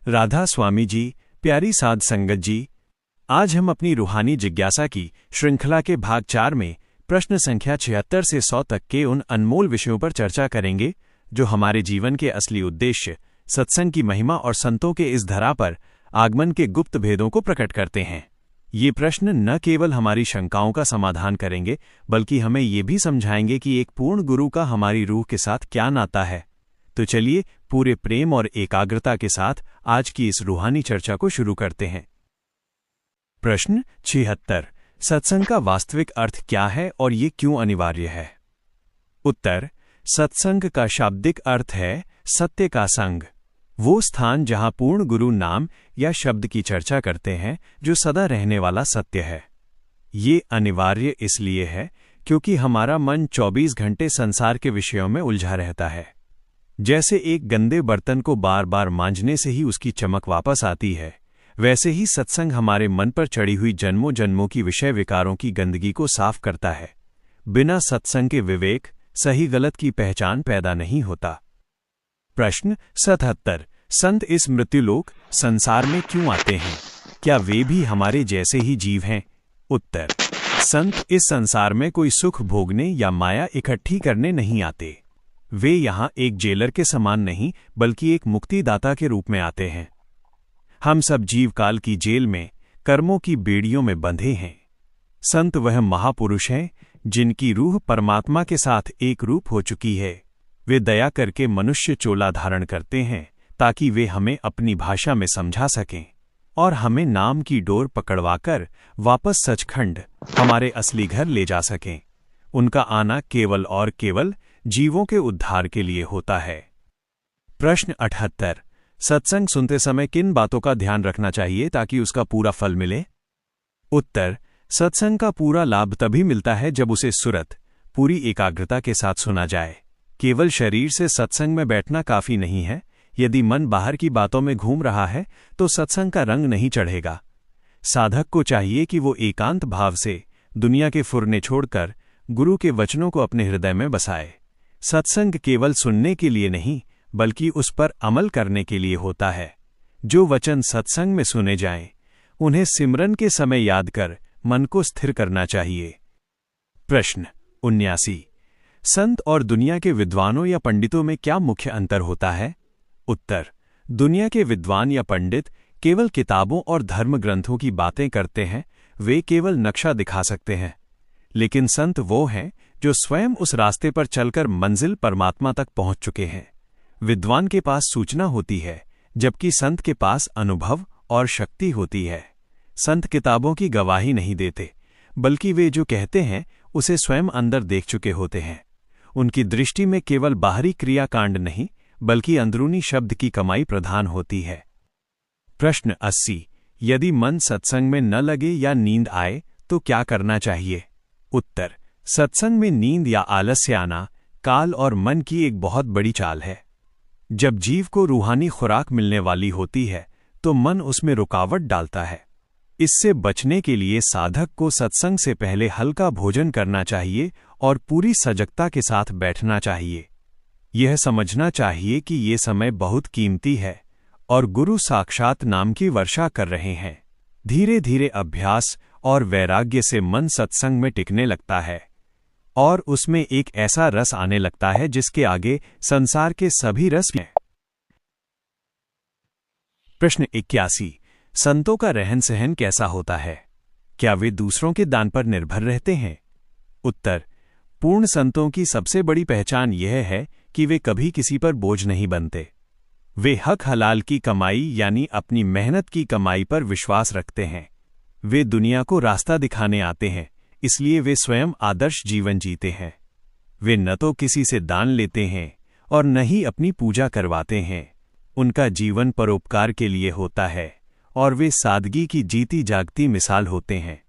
राधा स्वामी जी, प्यारी साध संगत जी, आज हम अपनी रूहानी जिज्ञासा की श्रृंखला के भाग 4 में प्रश्न संख्या 76 से 100 तक के उन अनमोल विषयों पर चर्चा करेंगे जो हमारे जीवन के असली उद्देश्य, सत्संग की महिमा और संतों के इस धरा पर आगमन के गुप्त भेदों को प्रकट करते हैं। ये प्रश्न न केवल हमारी शंकाओं का समाधान करेंगे, बल्कि हमें ये भी समझाएंगे कि एक पूर्ण गुरु का हमारी रूह के साथ क्या नाता है। तो चलिए पूरे प्रेम और एकाग्रता के साथ आज की इस रूहानी चर्चा को शुरू करते हैं। प्रश्न 76। सत्संग का वास्तविक अर्थ क्या है और ये क्यों अनिवार्य है? उत्तर: सत्संग का शाब्दिक अर्थ है सत्य का संग, वो स्थान जहां पूर्ण गुरु नाम या शब्द की चर्चा करते हैं जो सदा रहने वाला सत्य है। ये अनिवार्य इसलिए है क्योंकि हमारा मन 24 घंटे संसार के विषयों में उलझा रहता है। जैसे एक गंदे बर्तन को बार बार मांजने से ही उसकी चमक वापस आती है, वैसे ही सत्संग हमारे मन पर चढ़ी हुई जन्मों जन्मों की विषय विकारों की गंदगी को साफ करता है। बिना सत्संग के विवेक, सही गलत की पहचान पैदा नहीं होता। प्रश्न 77। संत इस मृत्युलोक संसार में क्यों आते हैं? क्या वे भी हमारे जैसे ही जीव हैं? उत्तर: संत इस संसार में कोई सुख भोगने या माया इकट्ठी करने नहीं आते। वे यहाँ एक जेलर के समान नहीं, बल्कि एक मुक्तिदाता के रूप में आते हैं। हम सब जीवकाल की जेल में, कर्मों की बेड़ियों में बंधे हैं। संत वह महापुरुष हैं जिनकी रूह परमात्मा के साथ एक रूप हो चुकी है। वे दया करके मनुष्य चोला धारण करते हैं ताकि वे हमें अपनी भाषा में समझा सकें और हमें नाम की डोर पकड़वाकर वापस सचखंड, हमारे असली घर ले जा सकें। उनका आना केवल और केवल जीवों के उद्धार के लिए होता है। प्रश्न 78। सत्संग सुनते समय किन बातों का ध्यान रखना चाहिए ताकि उसका पूरा फल मिले? उत्तर: सत्संग का पूरा लाभ तभी मिलता है जब उसे सुरत, पूरी एकाग्रता के साथ सुना जाए। केवल शरीर से सत्संग में बैठना काफी नहीं है। यदि मन बाहर की बातों में घूम रहा है तो सत्संग का रंग नहीं चढ़ेगा। साधक को चाहिए कि वो एकांत भाव से दुनिया के फुरने छोड़कर गुरु के वचनों को अपने हृदय में बसाए। सत्संग केवल सुनने के लिए नहीं, बल्कि उस पर अमल करने के लिए होता है। जो वचन सत्संग में सुने जाएं, उन्हें सिमरन के समय याद कर मन को स्थिर करना चाहिए। प्रश्न 79। संत और दुनिया के विद्वानों या पंडितों में क्या मुख्य अंतर होता है? उत्तर: दुनिया के विद्वान या पंडित केवल किताबों और धर्म ग्रंथों की बातें करते हैं। वे केवल नक्शा दिखा सकते हैं। लेकिन संत वो हैं जो स्वयं उस रास्ते पर चलकर मंजिल परमात्मा तक पहुंच चुके हैं। विद्वान के पास सूचना होती है, जबकि संत के पास अनुभव और शक्ति होती है। संत किताबों की गवाही नहीं देते, बल्कि वे जो कहते हैं उसे स्वयं अंदर देख चुके होते हैं। उनकी दृष्टि में केवल बाहरी क्रियाकांड नहीं, बल्कि अंदरूनी शब्द की कमाई प्रधान होती है। प्रश्न 80। यदि मन सत्संग में न लगे या नींद आए तो क्या करना चाहिए? उत्तर: सत्संग में नींद या आलस्य आना काल और मन की एक बहुत बड़ी चाल है। जब जीव को रूहानी खुराक मिलने वाली होती है तो मन उसमें रुकावट डालता है। इससे बचने के लिए साधक को सत्संग से पहले हल्का भोजन करना चाहिए और पूरी सजगता के साथ बैठना चाहिए। यह समझना चाहिए कि ये समय बहुत कीमती है और गुरु साक्षात नाम की वर्षा कर रहे हैं। धीरे धीरे अभ्यास और वैराग्य से मन सत्संग में टिकने लगता है और उसमें एक ऐसा रस आने लगता है जिसके आगे संसार के सभी रस हैं। प्रश्न 81। संतों का रहन सहन कैसा होता है? क्या वे दूसरों के दान पर निर्भर रहते हैं? उत्तर: पूर्ण संतों की सबसे बड़ी पहचान यह है कि वे कभी किसी पर बोझ नहीं बनते। वे हक हलाल की कमाई यानी अपनी मेहनत की कमाई पर विश्वास रखते हैं। वे दुनिया को रास्ता दिखाने आते हैं, इसलिए वे स्वयं आदर्श जीवन जीते हैं। वे न तो किसी से दान लेते हैं और न ही अपनी पूजा करवाते हैं। उनका जीवन परोपकार के लिए होता है और वे सादगी की जीती जागती मिसाल होते हैं।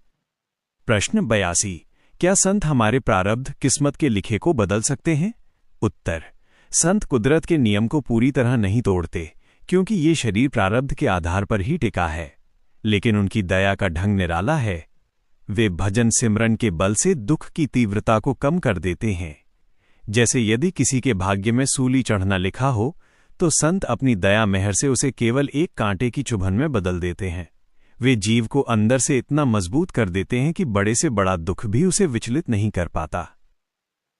प्रश्न 82। क्या संत हमारे प्रारब्ध किस्मत के लिखे को बदल सकते हैं? उत्तर: संत कुदरत के नियम को पूरी तरह नहीं तोड़ते, क्योंकि ये शरीर प्रारब्ध के आधार पर ही टिका है। लेकिन उनकी दया का ढंग निराला है। वे भजन सिमरन के बल से दुख की तीव्रता को कम कर देते हैं। जैसे यदि किसी के भाग्य में सूली चढ़ना लिखा हो तो संत अपनी दया मेहर से उसे केवल एक कांटे की चुभन में बदल देते हैं। वे जीव को अंदर से इतना मजबूत कर देते हैं कि बड़े से बड़ा दुख भी उसे विचलित नहीं कर पाता।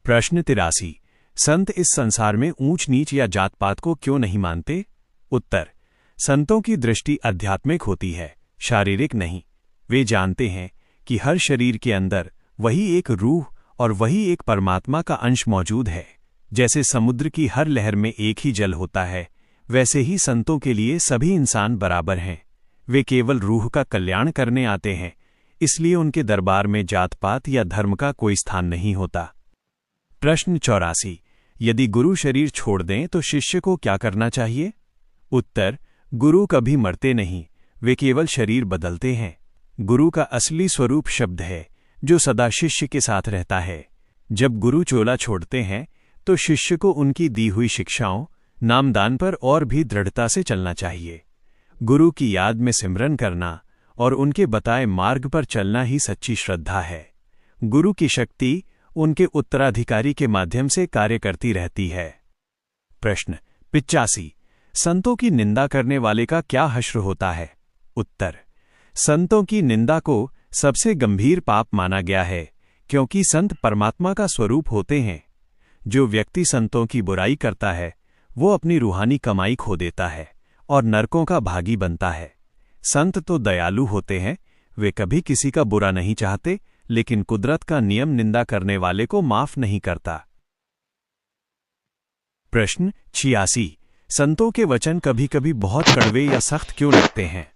प्रश्न 83। संत इस संसार में ऊंच नीच या जात पात को क्यों नहीं मानते? उत्तर: संतों की दृष्टि आध्यात्मिक होती है, शारीरिक नहीं। वे जानते हैं कि हर शरीर के अंदर वही एक रूह और वही एक परमात्मा का अंश मौजूद है। जैसे समुद्र की हर लहर में एक ही जल होता है, वैसे ही संतों के लिए सभी इंसान बराबर हैं। वे केवल रूह का कल्याण करने आते हैं, इसलिए उनके दरबार में जात पात या धर्म का कोई स्थान नहीं होता। प्रश्न 84। यदि गुरु शरीर छोड़ दें तो शिष्य को क्या करना चाहिए? उत्तर: गुरु कभी मरते नहीं, वे केवल शरीर बदलते हैं। गुरु का असली स्वरूप शब्द है, जो सदा शिष्य के साथ रहता है। जब गुरु चोला छोड़ते हैं तो शिष्य को उनकी दी हुई शिक्षाओं, नामदान पर और भी दृढ़ता से चलना चाहिए। गुरु की याद में सिमरन करना और उनके बताए मार्ग पर चलना ही सच्ची श्रद्धा है। गुरु की शक्ति उनके उत्तराधिकारी के माध्यम से कार्य करती रहती है। प्रश्न 85। संतों की निंदा करने वाले का क्या हश्र होता है? उत्तर: संतों की निंदा को सबसे गंभीर पाप माना गया है, क्योंकि संत परमात्मा का स्वरूप होते हैं। जो व्यक्ति संतों की बुराई करता है वो अपनी रूहानी कमाई खो देता है और नरकों का भागी बनता है। संत तो दयालु होते हैं, वे कभी किसी का बुरा नहीं चाहते, लेकिन कुदरत का नियम निंदा करने वाले को माफ नहीं करता। प्रश्न 86। संतों के वचन कभी कभी बहुत कड़वे या सख्त क्यों लगते हैं?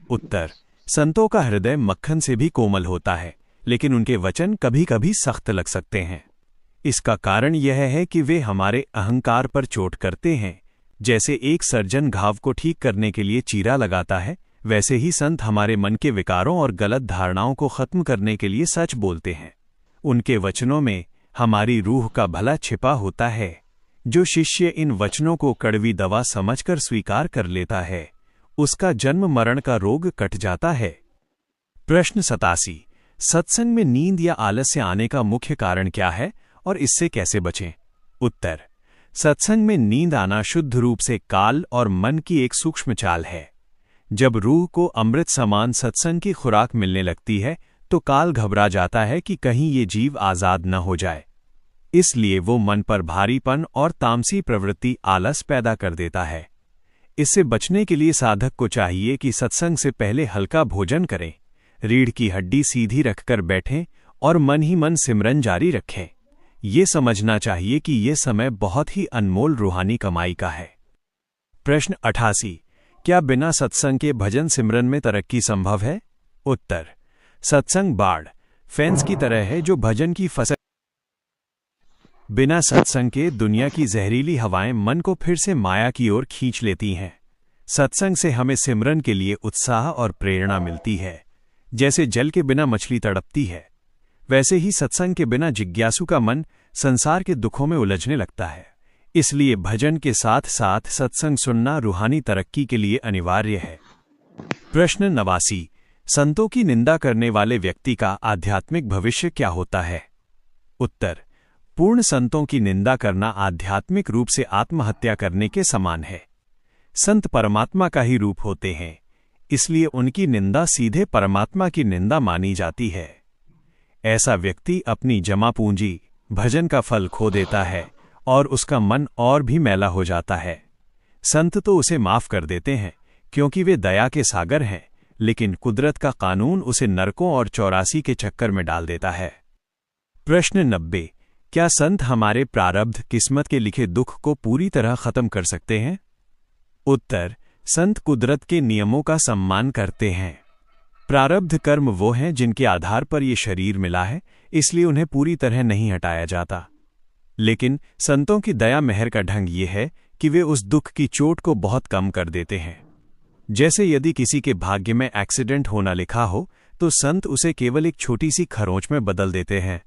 उत्तर: संतों का हृदय मक्खन से भी कोमल होता है, लेकिन उनके वचन कभी कभी सख्त लग सकते हैं। इसका कारण यह है कि वे हमारे अहंकार पर चोट करते हैं। जैसे एक सर्जन घाव को ठीक करने के लिए चीरा लगाता है, वैसे ही संत हमारे मन के विकारों और गलत धारणाओं को खत्म करने के लिए सच बोलते हैं। उनके वचनों में हमारी रूह का भला छिपा होता है। जो शिष्य इन वचनों को कड़वी दवा समझकर स्वीकार कर लेता है, उसका जन्म मरण का रोग कट जाता है। प्रश्न 87। सत्संग में नींद या आलस्य आने का मुख्य कारण क्या है और इससे कैसे बचें? उत्तर: सत्संग में नींद आना शुद्ध रूप से काल और मन की एक सूक्ष्म चाल है। जब रूह को अमृत समान सत्संग की खुराक मिलने लगती है तो काल घबरा जाता है कि कहीं ये जीव आजाद न हो जाए। इसलिए वो मन पर भारीपन और तामसी प्रवृत्ति आलस पैदा कर देता है। इससे बचने के लिए साधक को चाहिए कि सत्संग से पहले हल्का भोजन करें, रीढ़ की हड्डी सीधी रखकर बैठें और मन ही मन सिमरन जारी रखें। ये समझना चाहिए कि ये समय बहुत ही अनमोल रूहानी कमाई का है। प्रश्न 88। क्या बिना सत्संग के भजन सिमरन में तरक्की संभव है? उत्तर: सत्संग बाढ़, फेंस की तरह है जो भजन की फसल। बिना सत्संग के दुनिया की जहरीली हवाएं मन को फिर से माया की ओर खींच लेती हैं। सत्संग से हमें सिमरन के लिए उत्साह और प्रेरणा मिलती है। जैसे जल के बिना मछली तड़पती है, वैसे ही सत्संग के बिना जिज्ञासु का मन संसार के दुखों में उलझने लगता है। इसलिए भजन के साथ साथ सत्संग सुनना रूहानी तरक्की के लिए अनिवार्य है। प्रश्न 89। संतों की निंदा करने वाले व्यक्ति का आध्यात्मिक भविष्य क्या होता है? उत्तर: पूर्ण संतों की निंदा करना आध्यात्मिक रूप से आत्महत्या करने के समान है। संत परमात्मा का ही रूप होते हैं, इसलिए उनकी निंदा सीधे परमात्मा की निंदा मानी जाती है। ऐसा व्यक्ति अपनी जमा पूंजी भजन का फल खो देता है और उसका मन और भी मैला हो जाता है। संत तो उसे माफ कर देते हैं क्योंकि वे दया के सागर हैं, लेकिन कुदरत का कानून उसे नरकों और 84 के चक्कर में डाल देता है। प्रश्न 90। क्या संत हमारे प्रारब्ध किस्मत के लिखे दुख को पूरी तरह खत्म कर सकते हैं? उत्तर: संत कुदरत के नियमों का सम्मान करते हैं। प्रारब्ध कर्म वो हैं जिनके आधार पर ये शरीर मिला है, इसलिए उन्हें पूरी तरह नहीं हटाया जाता। लेकिन संतों की दया मेहर का ढंग ये है कि वे उस दुख की चोट को बहुत कम कर देते हैं। जैसे यदि किसी के भाग्य में एक्सीडेंट होना लिखा हो तो संत उसे केवल एक छोटी सी खरोंच में बदल देते हैं।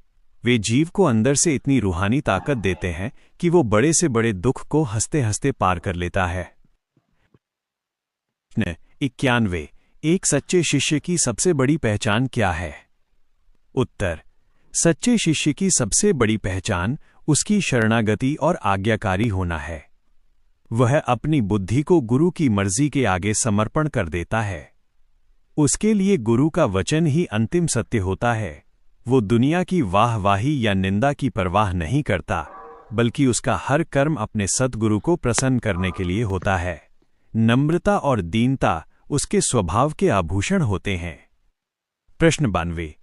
वे जीव को अंदर से इतनी रूहानी ताकत देते हैं कि वो बड़े से बड़े दुख को हंसते हंसते पार कर लेता है। 91। एक सच्चे शिष्य की सबसे बड़ी पहचान क्या है? उत्तर: सच्चे शिष्य की सबसे बड़ी पहचान उसकी शरणागति और आज्ञाकारी होना है। वह अपनी बुद्धि को गुरु की मर्जी के आगे समर्पण कर देता है। उसके लिए गुरु का वचन ही अंतिम सत्य होता है। वो दुनिया की वाहवाही या निंदा की परवाह नहीं करता, बल्कि उसका हर कर्म अपने सद्गुरु को प्रसन्न करने के लिए होता है। नम्रता और दीनता उसके स्वभाव के आभूषण होते हैं। प्रश्न 92।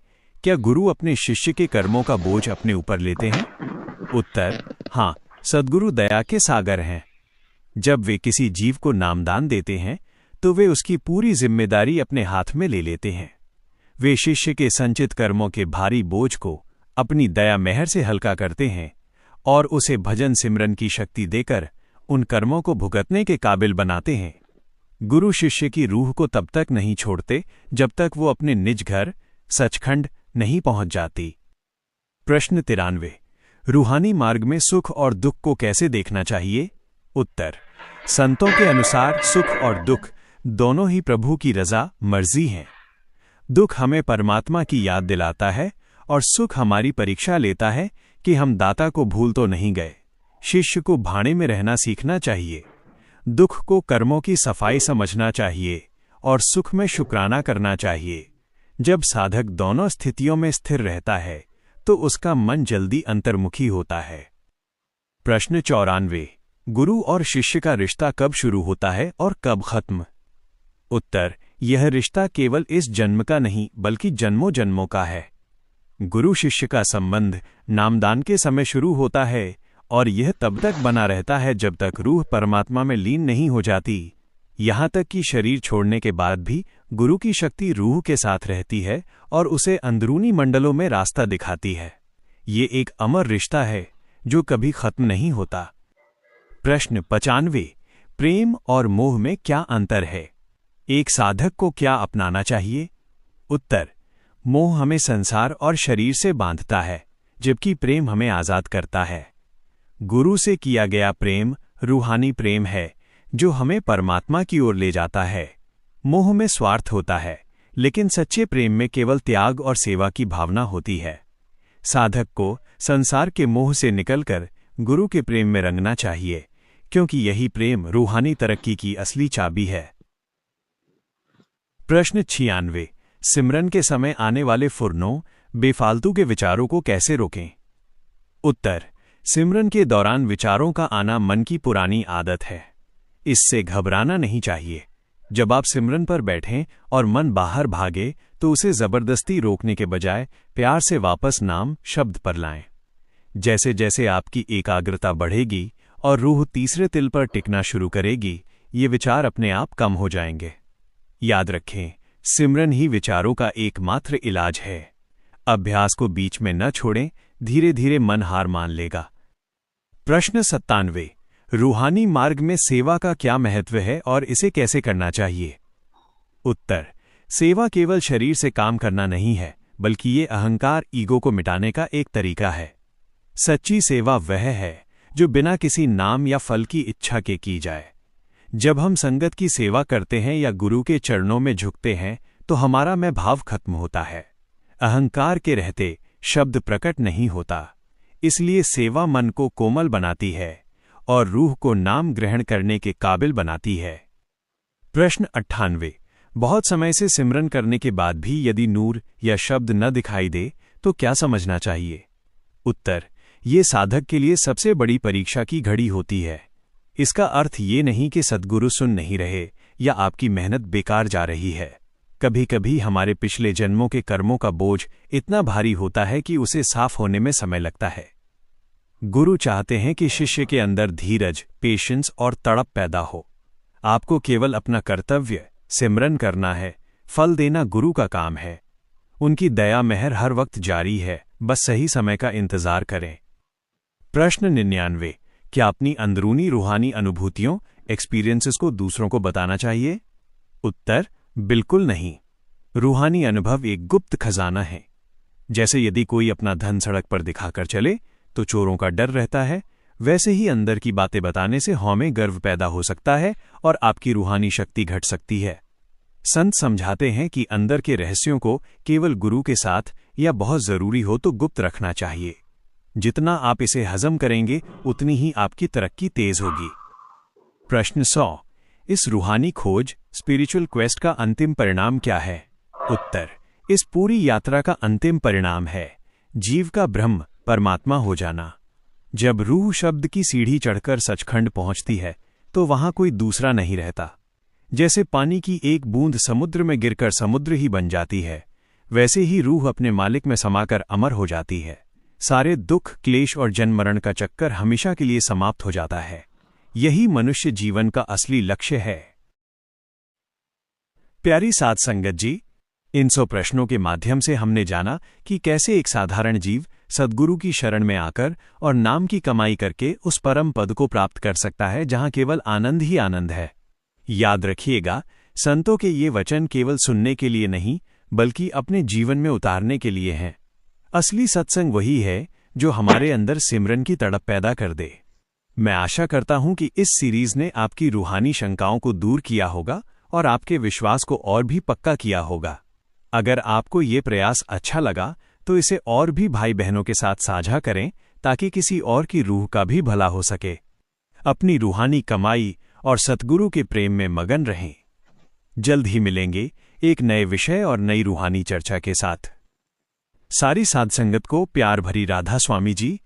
क्या गुरु अपने शिष्य के कर्मों का बोझ अपने ऊपर लेते हैं? उत्तर: हाँ, सद्गुरु दया के सागर हैं। जब वे किसी जीव को नामदान देते हैं तो वे उसकी पूरी जिम्मेदारी अपने हाथ में ले लेते हैं। वे शिष्य के संचित कर्मों के भारी बोझ को अपनी दया मेहर से हल्का करते हैं और उसे भजन सिमरन की शक्ति देकर उन कर्मों को भुगतने के काबिल बनाते हैं। गुरु शिष्य की रूह को तब तक नहीं छोड़ते जब तक वो अपने निज घर सचखंड नहीं पहुंच जाती। प्रश्न 93। रूहानी मार्ग में सुख और दुख को कैसे देखना चाहिए? उत्तर: संतों के अनुसार सुख और दुख दोनों ही प्रभु की रजा मर्जी हैं। दुख हमें परमात्मा की याद दिलाता है और सुख हमारी परीक्षा लेता है कि हम दाता को भूल तो नहीं गए। शिष्य को भाड़े में रहना सीखना चाहिए। दुख को कर्मों की सफाई समझना चाहिए और सुख में शुक्राना करना चाहिए। जब साधक दोनों स्थितियों में स्थिर रहता है तो उसका मन जल्दी अंतर्मुखी होता है। प्रश्न 94। गुरु और शिष्य का रिश्ता कब शुरू होता है और कब खत्म? उत्तर: यह रिश्ता केवल इस जन्म का नहीं बल्कि जन्मों जन्मों का है। गुरु शिष्य का संबंध नामदान के समय शुरू होता है और यह तब तक बना रहता है जब तक रूह परमात्मा में लीन नहीं हो जाती। यहाँ तक कि शरीर छोड़ने के बाद भी गुरु की शक्ति रूह के साथ रहती है और उसे अंदरूनी मंडलों में रास्ता दिखाती है। ये एक अमर रिश्ता है जो कभी खत्म नहीं होता। प्रश्न 95। प्रेम और मोह में क्या अंतर है? एक साधक को क्या अपनाना चाहिए? उत्तर: मोह हमें संसार और शरीर से बांधता है, जबकि प्रेम हमें आजाद करता है। गुरु से किया गया प्रेम रूहानी प्रेम है जो हमें परमात्मा की ओर ले जाता है। मोह में स्वार्थ होता है, लेकिन सच्चे प्रेम में केवल त्याग और सेवा की भावना होती है। साधक को संसार के मोह से निकलकर गुरु के प्रेम में रंगना चाहिए, क्योंकि यही प्रेम रूहानी तरक्की की असली चाबी है। प्रश्न 96। सिमरन के समय आने वाले फुरनों, बेफालतू के विचारों को कैसे रोकें? उत्तर: सिमरन के दौरान विचारों का आना मन की पुरानी आदत है। इससे घबराना नहीं चाहिए। जब आप सिमरन पर बैठें और मन बाहर भागे तो उसे जबरदस्ती रोकने के बजाय प्यार से वापस नाम शब्द पर लाएं। जैसे जैसे आपकी एकाग्रता बढ़ेगी और रूह तीसरे तिल पर टिकना शुरू करेगी, ये विचार अपने आप कम हो जाएंगे। याद रखें, सिमरन ही विचारों का एकमात्र इलाज है। अभ्यास को बीच में न छोड़ें, धीरे धीरे मन हार मान लेगा। प्रश्न 97। रूहानी मार्ग में सेवा का क्या महत्व है और इसे कैसे करना चाहिए? उत्तर: सेवा केवल शरीर से काम करना नहीं है, बल्कि ये अहंकार ईगो को मिटाने का एक तरीका है। सच्ची सेवा वह है जो बिना किसी नाम या फल की इच्छा के की जाए। जब हम संगत की सेवा करते हैं या गुरु के चरणों में झुकते हैं तो हमारा मैं भाव खत्म होता है। अहंकार के रहते शब्द प्रकट नहीं होता। इसलिए सेवा मन को कोमल बनाती है और रूह को नाम ग्रहण करने के काबिल बनाती है। प्रश्न 98। बहुत समय से सिमरन करने के बाद भी यदि नूर या शब्द न दिखाई दे तो क्या समझना चाहिए? उत्तर: ये साधक के लिए सबसे बड़ी परीक्षा की घड़ी होती है। इसका अर्थ ये नहीं कि सद्गुरु सुन नहीं रहे या आपकी मेहनत बेकार जा रही है। कभी कभी हमारे पिछले जन्मों के कर्मों का बोझ इतना भारी होता है कि उसे साफ होने में समय लगता है। गुरु चाहते हैं कि शिष्य के अंदर धीरज, पेशेंस और तड़प पैदा हो। आपको केवल अपना कर्तव्य सिमरन करना है, फल देना गुरु का काम है। उनकी दया मेहर हर वक्त जारी है, बस सही समय का इंतजार करें। प्रश्न 99। क्या अपनी अंदरूनी रूहानी अनुभूतियों, एक्सपीरियंसेस को दूसरों को बताना चाहिए? उत्तर: बिल्कुल नहीं। रूहानी अनुभव एक गुप्त खजाना है। जैसे यदि कोई अपना धन सड़क पर दिखाकर चले तो चोरों का डर रहता है, वैसे ही अंदर की बातें बताने से हमें गर्व पैदा हो सकता है और आपकी रूहानी शक्ति घट सकती है। संत समझाते हैं कि अंदर के रहस्यों को केवल गुरु के साथ या बहुत जरूरी हो तो गुप्त रखना चाहिए। जितना आप इसे हजम करेंगे उतनी ही आपकी तरक्की तेज होगी। प्रश्न 100। इस रूहानी खोज स्पिरिचुअल क्वेस्ट का अंतिम परिणाम क्या है? उत्तर, इस पूरी यात्रा का अंतिम परिणाम है जीव का ब्रह्म परमात्मा हो जाना। जब रूह शब्द की सीढ़ी चढ़कर सचखंड पहुंचती है तो वहां कोई दूसरा नहीं रहता। जैसे पानी की एक बूंद समुद्र में गिरकर समुद्र ही बन जाती है, वैसे ही रूह अपने मालिक में समाकर अमर हो जाती है। सारे दुख, क्लेश और जन्म मरण का चक्कर हमेशा के लिए समाप्त हो जाता है। यही मनुष्य जीवन का असली लक्ष्य है। प्यारी साध संगत जी, इन 100 प्रश्नों के माध्यम से हमने जाना कि कैसे एक साधारण जीव सद्गुरु की शरण में आकर और नाम की कमाई करके उस परम पद को प्राप्त कर सकता है जहां केवल आनंद ही आनंद है। याद रखिएगा, संतों के ये वचन केवल सुनने के लिए नहीं बल्कि अपने जीवन में उतारने के लिए हैं। असली सत्संग वही है जो हमारे अंदर सिमरन की तड़प पैदा कर दे। मैं आशा करता हूं कि इस सीरीज ने आपकी रूहानी शंकाओं को दूर किया होगा और आपके विश्वास को और भी पक्का किया होगा। अगर आपको ये प्रयास अच्छा लगा तो इसे और भी भाई बहनों के साथ साझा करें ताकि किसी और की रूह का भी भला हो सके। अपनी रूहानी कमाई और सतगुरु के प्रेम में मगन रहें। जल्द ही मिलेंगे एक नए विषय और नई रूहानी चर्चा के साथ। सारी साध संगत को प्यार भरी राधा स्वामी जी